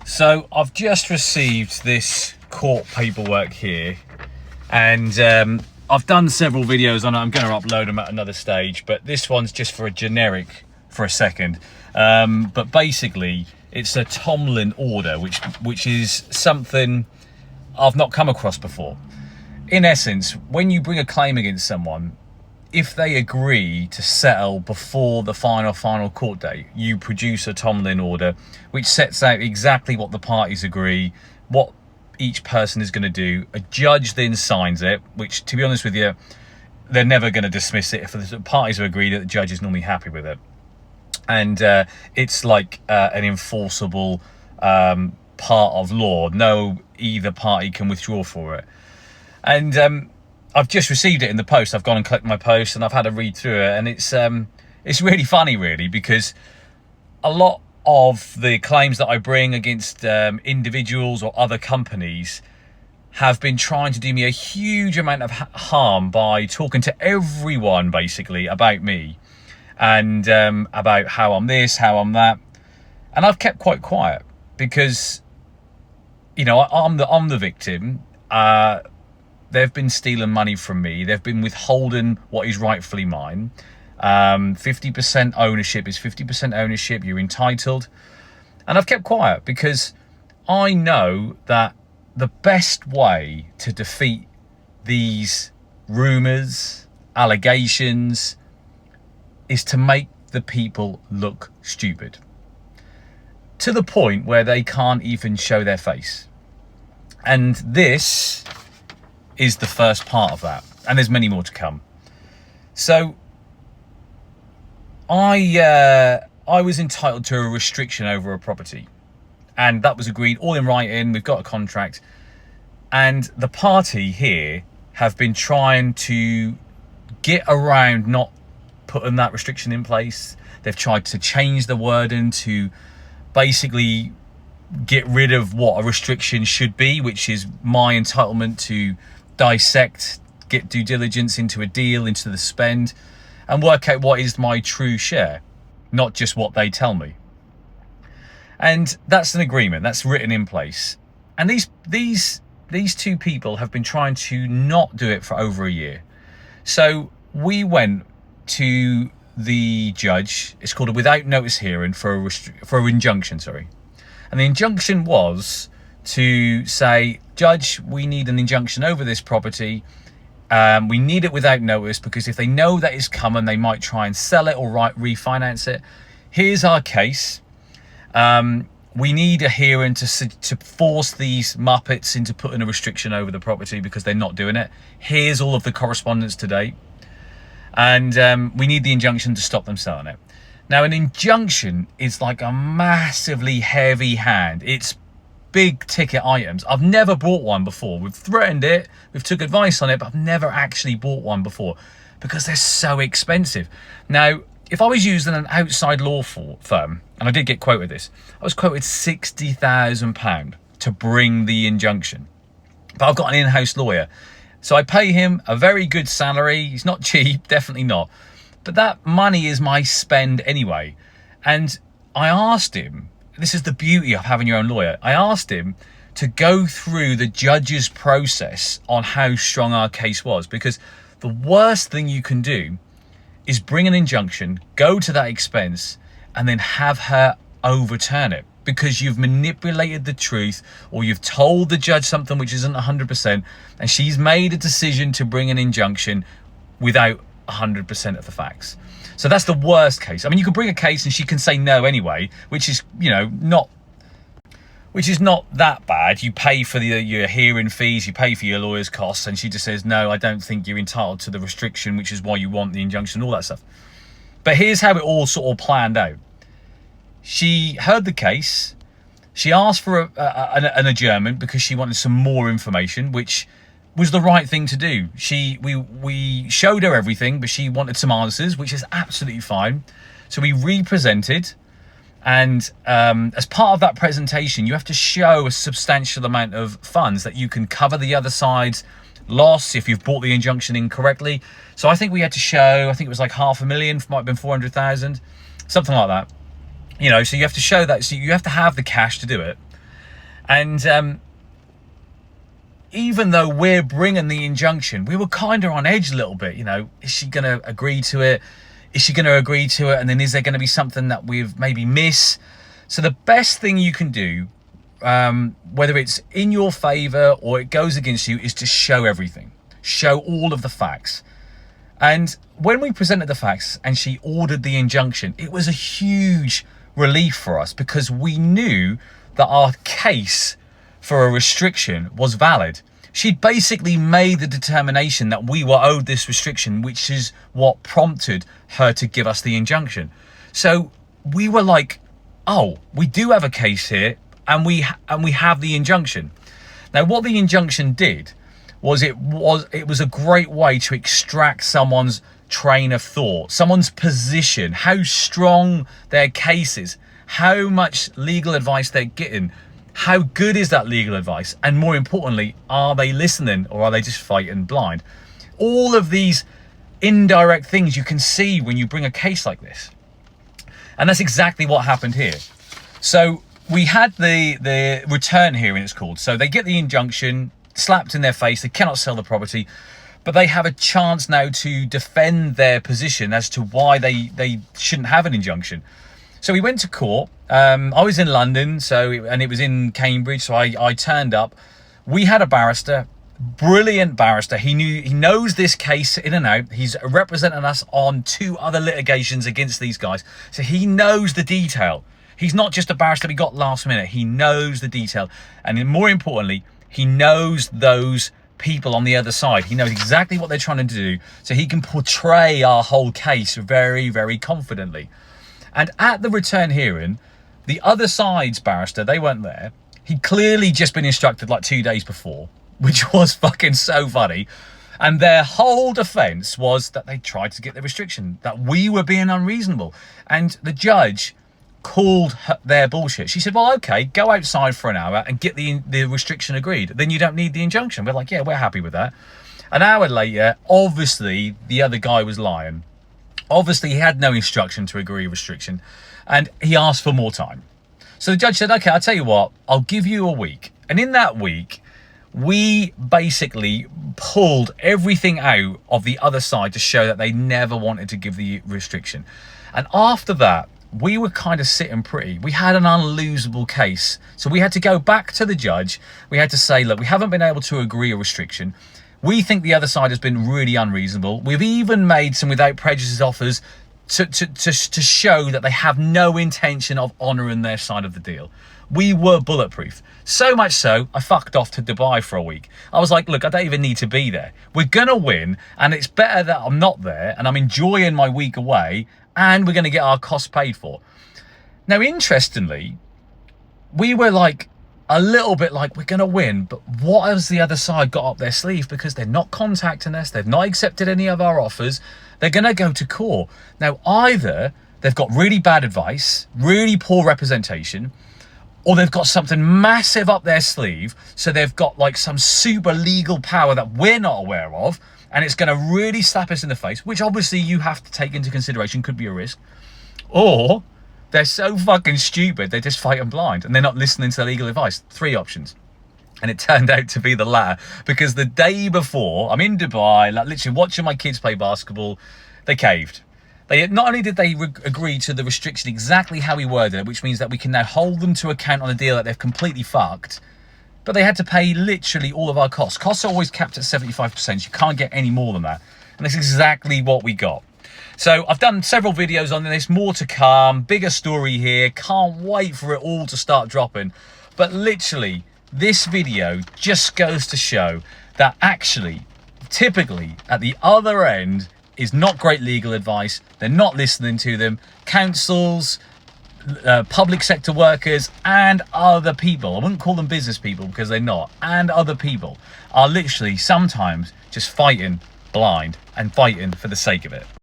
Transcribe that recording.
So I've just received this court paperwork here, and I've done several videos on it. I'm going to upload them at another stage, but this one's just for a generic for a second. But basically, it's a Tomlin order, which is something I've not come across before. In essence, when you bring a claim against someone, if they agree to settle before the final court date, you produce a Tomlin order, which sets out exactly what the parties agree, what each person is going to do. A judge then signs it, which, to be honest with you, they're never going to dismiss it if the parties have agreed that the judge is normally happy with it. And it's like an enforceable part of law. No either party can withdraw for it. And I've just received it in the post. I've gone and collected my post, and I've had a read through it, and it's really funny, really, because a lot of the claims that I bring against individuals or other companies have been trying to do me a huge amount of harm by talking to everyone, basically, about me and about how I'm this, how I'm that. And I've kept quite quiet because, you know, I'm the victim. They've been stealing money from me. They've been withholding what is rightfully mine. 50% ownership is 50% ownership. You're entitled. And I've kept quiet because I know that the best way to defeat these rumours, allegations, is to make the people look stupid. To the point where they can't even show their face. And this is the first part of that, and there's many more to come. So I was entitled to a restriction over a property, and that was agreed all in writing. We've got a contract, and the party here have been trying to get around not putting that restriction in place. They've tried to change the wording to basically get rid of what a restriction should be, which is my entitlement to dissect, get due diligence into a deal, into the spend, and work out what is my true share, not just what they tell me. And that's an agreement that's written in place. And these two people have been trying to not do it for over a year. So we went to the judge. It's called a without notice hearing for an injunction, sorry. And the injunction was to say, Judge, we need an injunction over this property. We need it without notice because if they know that it's coming, they might try and sell it or refinance it. Here's our case. We need a hearing to force these muppets into putting a restriction over the property because they're not doing it. Here's all of the correspondence to date. And we need the injunction to stop them selling it. Now, an injunction is like a massively heavy hand. It's big ticket items. I've never bought one before. We've threatened it, we've took advice on it, but I've never actually bought one before because they're so expensive. Now, if I was using an outside law firm, and I did get quoted this, I was quoted £60,000 to bring the injunction. But I've got an in-house lawyer. So I pay him a very good salary. He's not cheap, definitely not. But that money is my spend anyway. And I asked him, this is the beauty of having your own lawyer. I asked him to go through the judge's process on how strong our case was, because the worst thing you can do is bring an injunction, go to that expense, and then have her overturn it because you've manipulated the truth or you've told the judge something which isn't 100%, and she's made a decision to bring an injunction without 100% of the facts. So that's the worst case. I mean, you can bring a case and she can say no anyway, which is, you know, not that bad. You pay for your hearing fees, you pay for your lawyer's costs, and she just says, no, I don't think you're entitled to the restriction, which is why you want the injunction, all that stuff. But here's how it all sort of planned out. She heard the case. She asked for an adjournment because she wanted some more information, which was the right thing to do. We showed her everything, but she wanted some answers, which is absolutely fine. So we represented, and as part of that presentation, you have to show a substantial amount of funds that you can cover the other side's loss if you've bought the injunction incorrectly. So I think we had to show, I think it was like 500,000, might have been 400,000, something like that. You know, so you have to show that, so you have to have the cash to do it. And even though we're bringing the injunction, we were kind of on edge a little bit. You know, is she going to agree to it? Is she going to agree to it? And then is there going to be something that we've maybe missed? So the best thing you can do, whether it's in your favour or it goes against you, is to show everything. Show all of the facts. And when we presented the facts and she ordered the injunction, it was a huge relief for us, because we knew that our case for a restriction was valid. She'd basically made the determination that we were owed this restriction, which is what prompted her to give us the injunction. So we were like, oh, we do have a case here, and we have the injunction. Now, what the injunction did was it was a great way to extract someone's train of thought, someone's position, how strong their case is, how much legal advice they're getting, how good is that legal advice, and more importantly, are they listening or are they just fighting blind? All of these indirect things you can see when you bring a case like this. And that's exactly what happened here. So we had the return hearing, it's called. So they get the injunction slapped in their face, they cannot sell the property, but they have a chance now to defend their position as to why they shouldn't have an injunction. So we went to court. I was in London, and it was in Cambridge, so I turned up. We had a barrister, brilliant barrister. He knows this case in and out. He's representing us on 2 other litigations against these guys, so he knows the detail. He's not just a barrister we got last minute. He knows the detail, and more importantly, he knows those people on the other side. He knows exactly what they're trying to do, so he can portray our whole case very, very confidently. And at the return hearing, the other side's barrister, they weren't there. He'd clearly just been instructed like 2 days before, which was fucking so funny. And their whole defense was that they tried to get the restriction, that we were being unreasonable. And the judge called their bullshit. She said, well, okay, go outside for an hour and get the restriction agreed. Then you don't need the injunction. We're like, yeah, we're happy with that. An hour later, obviously, the other guy was lying. Obviously, he had no instruction to agree restriction, and he asked for more time. So the judge said, okay, I'll tell you what, I'll give you a week. And in that week, we basically pulled everything out of the other side to show that they never wanted to give the restriction. And after that, we were kind of sitting pretty. We had an unlosable case. So we had to go back to the judge. We had to say, look, we haven't been able to agree a restriction. We think the other side has been really unreasonable. We've even made some without prejudice offers to show that they have no intention of honouring their side of the deal. We were bulletproof. So much so, I fucked off to Dubai for a week. I was like, look, I don't even need to be there. We're going to win, and it's better that I'm not there, and I'm enjoying my week away, and we're going to get our costs paid for. Now, interestingly, we were like, a little bit like, we're going to win, but what has the other side got up their sleeve? Because they're not contacting us, they've not accepted any of our offers, they're going to go to court. Now, either they've got really bad advice, really poor representation, or they've got something massive up their sleeve, so they've got like some super legal power that we're not aware of, and it's going to really slap us in the face, which obviously you have to take into consideration, could be a risk. Or they're so fucking stupid, they're just fighting blind and they're not listening to the legal advice. 3 options. And it turned out to be the latter, because the day before, I'm in Dubai, like literally watching my kids play basketball, they caved. Not only did they agree to the restriction exactly how we worded it, which means that we can now hold them to account on a deal that they've completely fucked, but they had to pay literally all of our costs. Costs are always capped at 75%. You can't get any more than that. And that's exactly what we got. So I've done several videos on this, more to come, bigger story here. Can't wait for it all to start dropping. But literally, this video just goes to show that actually, typically, at the other end is not great legal advice. They're not listening to them. Councils, public sector workers, and other people, I wouldn't call them business people because they're not, and other people are literally sometimes just fighting blind and fighting for the sake of it.